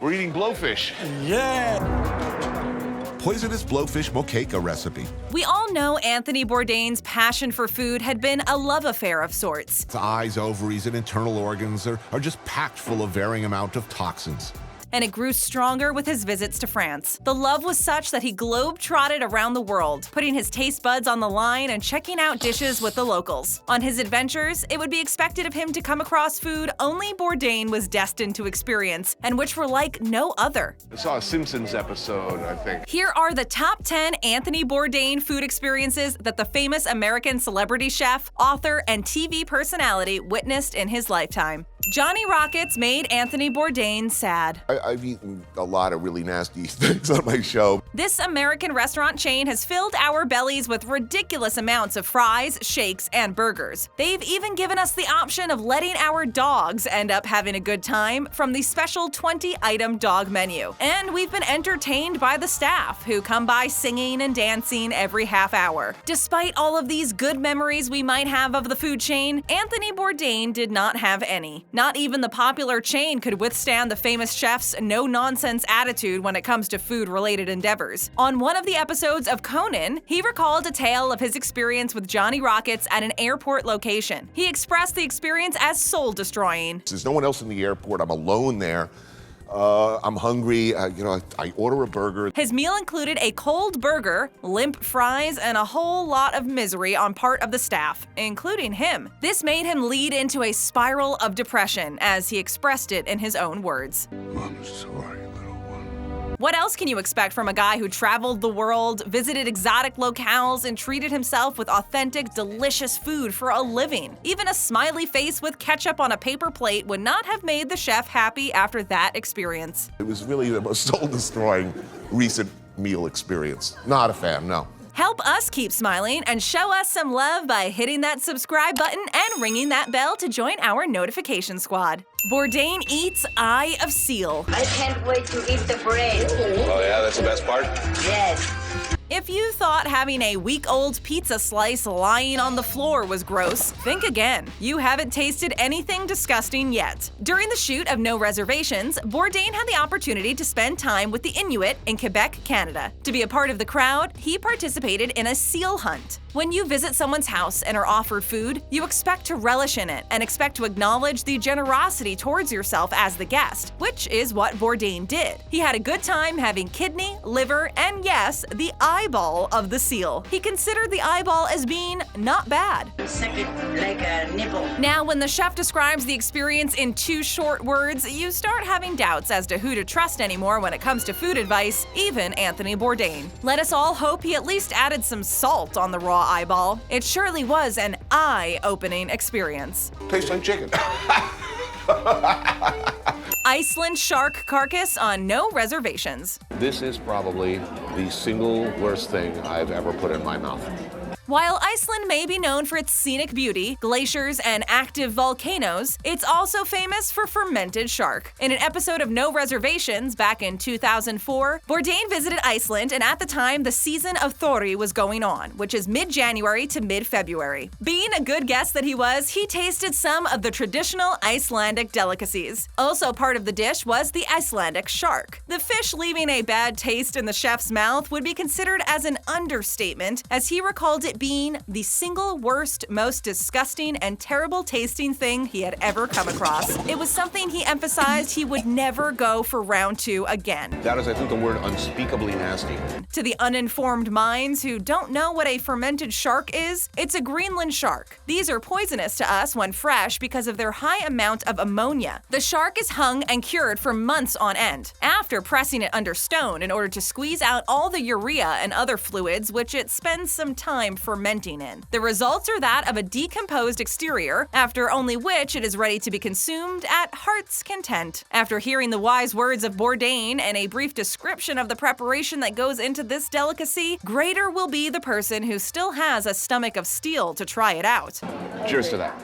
We're eating blowfish. Yeah! Poisonous blowfish moqueca recipe. We all know Anthony Bourdain's passion for food had been a love affair of sorts. Its eyes, ovaries, and internal organs are just packed full of varying amount of toxins. And it grew stronger with his visits to France. The love was such that he globe-trotted around the world, putting his taste buds on the line and checking out dishes with the locals. On his adventures, it would be expected of him to come across food only Bourdain was destined to experience, and which were like no other. I saw a Simpsons episode, I think. Here are the top 10 Anthony Bourdain food experiences that the famous American celebrity chef, author, and TV personality witnessed in his lifetime. Johnny Rockets made Anthony Bourdain sad. I've eaten a lot of really nasty things on my show. This American restaurant chain has filled our bellies with ridiculous amounts of fries, shakes, and burgers. They've even given us the option of letting our dogs end up having a good time from the special 20-item dog menu. And we've been entertained by the staff, who come by singing and dancing every half hour. Despite all of these good memories we might have of the food chain, Anthony Bourdain did not have any. Not even the popular chain could withstand the famous chef's no-nonsense attitude when it comes to food-related endeavors. On one of the episodes of Conan, he recalled a tale of his experience with Johnny Rockets at an airport location. He expressed the experience as soul-destroying. There's no one else in the airport. I'm alone there. I'm hungry. I order a burger. His meal included a cold burger, limp fries, and a whole lot of misery on part of the staff, including him. This made him lead into a spiral of depression, as he expressed it in his own words. I'm sorry, little one. What else can you expect from a guy who traveled the world, visited exotic locales, and treated himself with authentic, delicious food for a living? Even a smiley face with ketchup on a paper plate would not have made the chef happy after that experience. It was really the most soul-destroying recent meal experience. Not a fan, no. Help us keep smiling and show us some love by hitting that subscribe button and ringing that bell to join our notification squad. Bourdain eats eye of seal. I can't wait to eat the bread. Oh yeah, that's the best part? Yes. If you thought having a week-old pizza slice lying on the floor was gross, think again. You haven't tasted anything disgusting yet. During the shoot of No Reservations, Bourdain had the opportunity to spend time with the Inuit in Quebec, Canada. To be a part of the crowd, he participated in a seal hunt. When you visit someone's house and are offered food, you expect to relish in it and expect to acknowledge the generosity towards yourself as the guest, which is what Bourdain did. He had a good time having kidney, liver, and yes, the eyeball of the seal. He considered the eyeball as being not bad. Suck it like a nipple. Now, when the chef describes the experience in 2 short words, you start having doubts as to who to trust anymore when it comes to food advice, even Anthony Bourdain. Let us all hope he at least added some salt on the raw eyeball. It surely was an eye-opening experience. Tastes like chicken. Iceland shark carcass on No Reservations. This is probably the single worst thing I've ever put in my mouth. While Iceland may be known for its scenic beauty, glaciers, and active volcanoes, it's also famous for fermented shark. In an episode of No Reservations back in 2004, Bourdain visited Iceland, and at the time, the season of Thori was going on, which is mid-January to mid-February. Being a good guest that he was, he tasted some of the traditional Icelandic delicacies. Also part of the dish was the Icelandic shark. The fish leaving a bad taste in the chef's mouth would be considered as an understatement, as he recalled it being the single worst, most disgusting, and terrible tasting thing he had ever come across. It was something he emphasized he would never go for round 2 again. That is, I think, the word unspeakably nasty. To the uninformed minds who don't know what a fermented shark is, it's a Greenland shark. These are poisonous to us when fresh because of their high amount of ammonia. The shark is hung and cured for months on end, after pressing it under stone in order to squeeze out all the urea and other fluids which it spends some time fermenting in. The results are that of a decomposed exterior, after only which it is ready to be consumed at heart's content. After hearing the wise words of Bourdain and a brief description of the preparation that goes into this delicacy, greater will be the person who still has a stomach of steel to try it out. Cheers to that.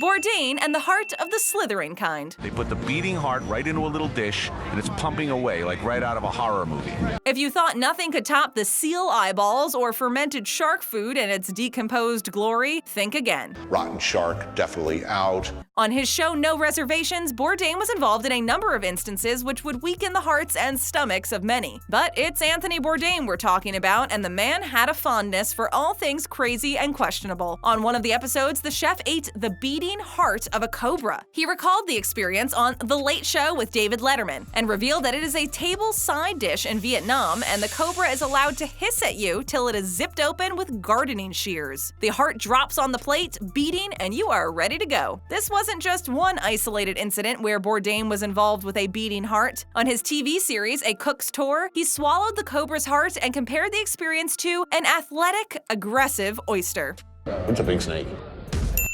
Bourdain and the heart of the slithering kind. They put the beating heart right into a little dish, and it's pumping away like right out of a horror movie. If you thought nothing could top the seal eyeballs or fermented shark food and its decomposed glory, think again. Rotten shark, definitely out. On his show No Reservations, Bourdain was involved in a number of instances which would weaken the hearts and stomachs of many. But it's Anthony Bourdain we're talking about, and the man had a fondness for all things crazy and questionable. On one of the episodes, the chef ate the beating heart of a cobra. He recalled the experience on The Late Show with David Letterman and revealed that it is a table side dish in Vietnam, and the cobra is allowed to hiss at you till it is zipped open with gardening shears. The heart drops on the plate, beating, and you are ready to go. This wasn't just one isolated incident where Bourdain was involved with a beating heart. On his TV series, A Cook's Tour, he swallowed the cobra's heart and compared the experience to an athletic, aggressive oyster. It's a big snake.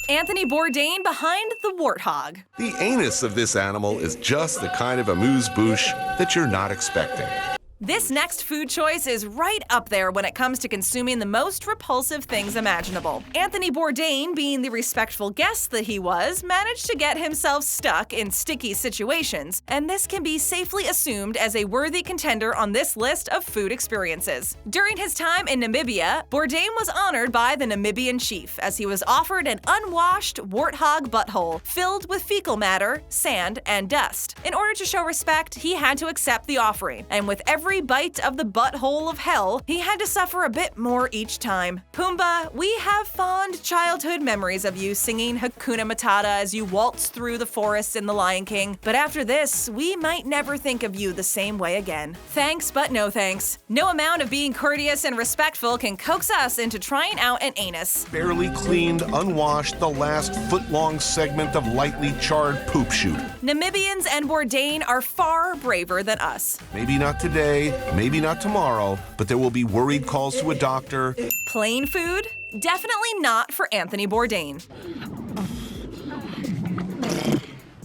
Anthony Bourdain behind the Warthog. The anus of this animal is just the kind of amuse-bouche that you're not expecting. This next food choice is right up there when it comes to consuming the most repulsive things imaginable. Anthony Bourdain, being the respectful guest that he was, managed to get himself stuck in sticky situations, and this can be safely assumed as a worthy contender on this list of food experiences. During his time in Namibia, Bourdain was honored by the Namibian chief as he was offered an unwashed warthog butthole filled with fecal matter, sand, and dust. In order to show respect, he had to accept the offering, and with every bite of the butthole of hell, he had to suffer a bit more each time. Pumbaa, we have fond childhood memories of you singing Hakuna Matata as you waltz through the forests in The Lion King, but after this, we might never think of you the same way again. Thanks, but no thanks. No amount of being courteous and respectful can coax us into trying out an anus. Barely cleaned, unwashed, the last foot-long segment of lightly charred poop chute. Namibians and Bourdain are far braver than us. Maybe not today, maybe not tomorrow, but there will be worried calls to a doctor. Plain food? Definitely not for Anthony Bourdain.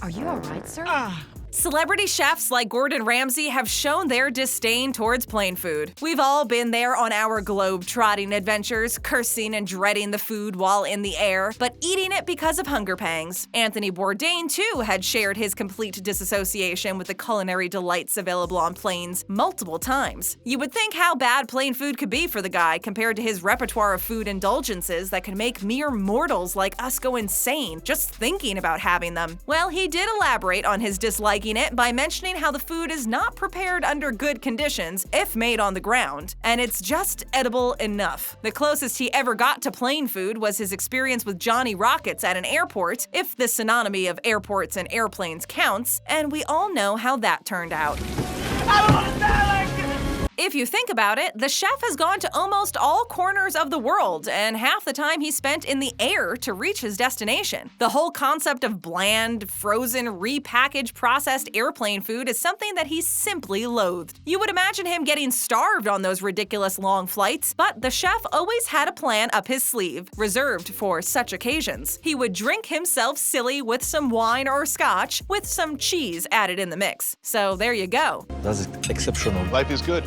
Are you all right, sir? Celebrity chefs like Gordon Ramsay have shown their disdain towards plain food. We've all been there on our globe-trotting adventures, cursing and dreading the food while in the air, but eating it because of hunger pangs. Anthony Bourdain, too, had shared his complete disassociation with the culinary delights available on planes multiple times. You would think how bad plain food could be for the guy compared to his repertoire of food indulgences that could make mere mortals like us go insane just thinking about having them. Well, he did elaborate on his dislike it by mentioning how the food is not prepared under good conditions if made on the ground, and it's just edible enough. The closest he ever got to plain food was his experience with Johnny Rockets at an airport, if the synonymy of airports and airplanes counts, and we all know how that turned out. I don't want to die like this! If you think about it, the chef has gone to almost all corners of the world, and half the time he spent in the air to reach his destination. The whole concept of bland, frozen, repackaged, processed airplane food is something that he simply loathed. You would imagine him getting starved on those ridiculous long flights, but the chef always had a plan up his sleeve, reserved for such occasions. He would drink himself silly with some wine or scotch, with some cheese added in the mix. So there you go. That's exceptional. Life is good.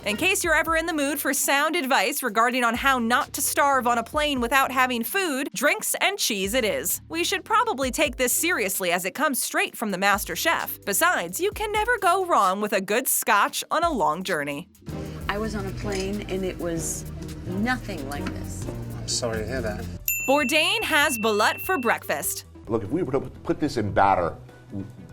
In case you're ever in the mood for sound advice regarding on how not to starve on a plane without having food, drinks and cheese it is. We should probably take this seriously as it comes straight from the master chef. Besides, you can never go wrong with a good scotch on a long journey. I was on a plane and it was nothing like this. I'm sorry to hear that. Bourdain has balut for breakfast. Look, if we were to put this in batter,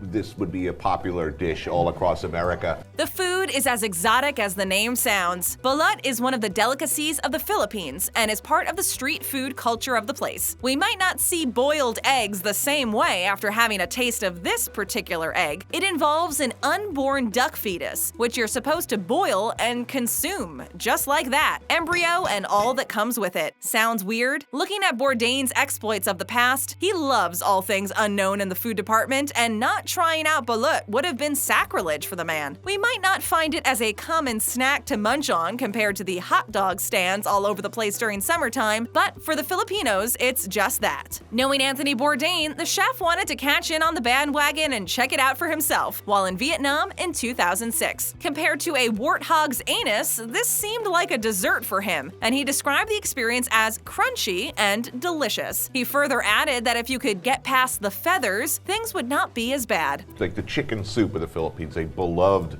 this would be a popular dish all across America. The food is as exotic as the name sounds. Balut is one of the delicacies of the Philippines and is part of the street food culture of the place. We might not see boiled eggs the same way after having a taste of this particular egg. It involves an unborn duck fetus, which you're supposed to boil and consume, just like that. Embryo and all that comes with it. Sounds weird? Looking at Bourdain's exploits of the past, he loves all things unknown in the food department, and not trying out balut would have been sacrilege for the man. We might not find it as a common snack to munch on compared to the hot dog stands all over the place during summertime, but for the Filipinos, it's just that. Knowing Anthony Bourdain, the chef wanted to catch in on the bandwagon and check it out for himself while in Vietnam in 2006. Compared to a warthog's anus, this seemed like a dessert for him, and he described the experience as crunchy and delicious. He further added that if you could get past the feathers, things would not be as bad. It's like the chicken soup of the Philippines, a beloved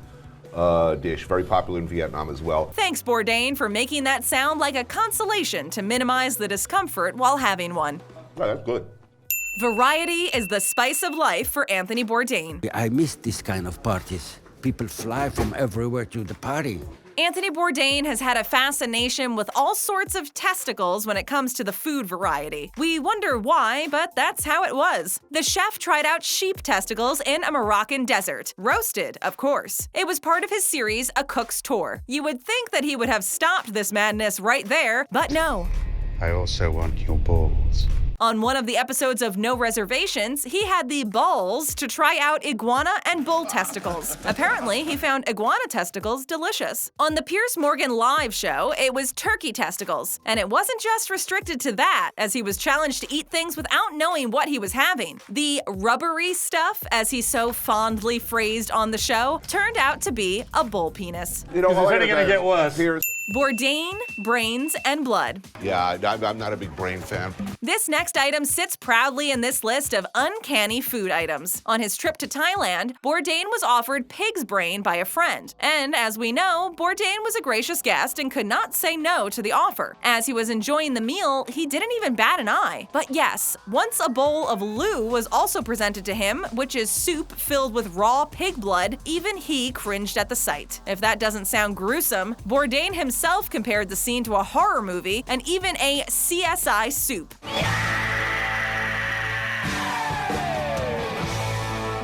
dish, very popular in Vietnam as well. Thanks, Bourdain, for making that sound like a consolation to minimize the discomfort while having one. Oh, that's good. Variety is the spice of life for Anthony Bourdain. I miss this kind of parties. People fly from everywhere to the party. Anthony Bourdain has had a fascination with all sorts of testicles when it comes to the food variety. We wonder why, but that's how it was. The chef tried out sheep testicles in a Moroccan desert. Roasted, of course. It was part of his series, A Cook's Tour. You would think that he would have stopped this madness right there, but no. I also want your balls. On one of the episodes of No Reservations, he had the balls to try out iguana and bull testicles. Apparently, he found iguana testicles delicious. On the Piers Morgan live show, it was turkey testicles. And it wasn't just restricted to that, as he was challenged to eat things without knowing what he was having. The rubbery stuff, as he so fondly phrased on the show, turned out to be a bull penis. You know, It's only gonna get worse. Bourdain, brains, and blood. Yeah, I'm not a big brain fan. This next item sits proudly in this list of uncanny food items. On his trip to Thailand, Bourdain was offered pig's brain by a friend. And as we know, Bourdain was a gracious guest and could not say no to the offer. As he was enjoying the meal, he didn't even bat an eye. But yes, once a bowl of loo was also presented to him, which is soup filled with raw pig blood, even he cringed at the sight. If that doesn't sound gruesome, Bourdain himself compared the scene to a horror movie and even a CSI soup,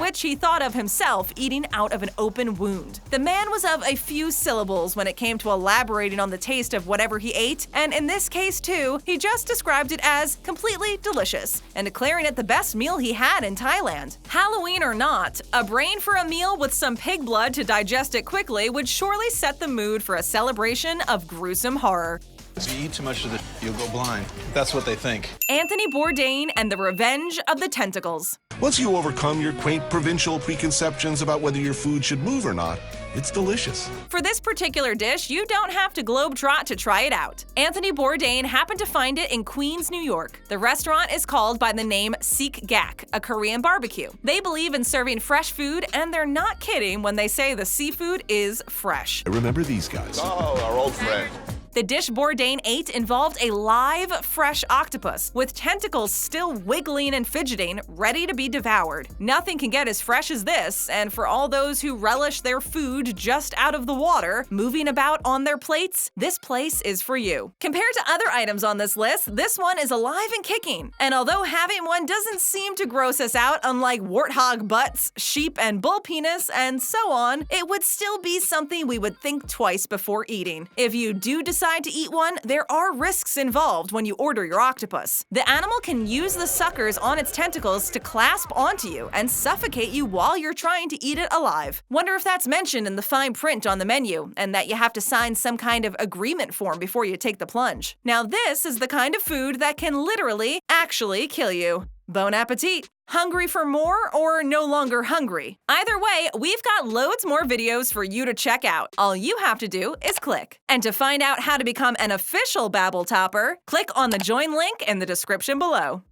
which he thought of himself eating out of an open wound. The man was of a few syllables when it came to elaborating on the taste of whatever he ate, and in this case too, he just described it as completely delicious and declaring it the best meal he had in Thailand. Halloween or not, a brain for a meal with some pig blood to digest it quickly would surely set the mood for a celebration of gruesome horror. If you eat too much of it, you'll go blind. That's what they think. Anthony Bourdain and the Revenge of the Tentacles. Once you overcome your quaint provincial preconceptions about whether your food should move or not, it's delicious. For this particular dish, you don't have to globe-trot to try it out. Anthony Bourdain happened to find it in Queens, New York. The restaurant is called by the name Seek Gak, a Korean barbecue. They believe in serving fresh food, and they're not kidding when they say the seafood is fresh. I remember these guys. Oh, our old friend. The dish Bourdain ate involved a live, fresh octopus, with tentacles still wiggling and fidgeting, ready to be devoured. Nothing can get as fresh as this, and for all those who relish their food just out of the water, moving about on their plates, this place is for you. Compared to other items on this list, this one is alive and kicking. And although having one doesn't seem to gross us out, unlike warthog butts, sheep and bull penis, and so on, it would still be something we would think twice before eating. If you do decide to eat one, there are risks involved when you order your octopus. The animal can use the suckers on its tentacles to clasp onto you and suffocate you while you're trying to eat it alive. Wonder if that's mentioned in the fine print on the menu, and that you have to sign some kind of agreement form before you take the plunge. Now this is the kind of food that can literally, actually kill you. Bon appetit! Hungry for more or no longer hungry? Either way, we've got loads more videos for you to check out. All you have to do is click. And to find out how to become an official Babble Topper, click on the join link in the description below.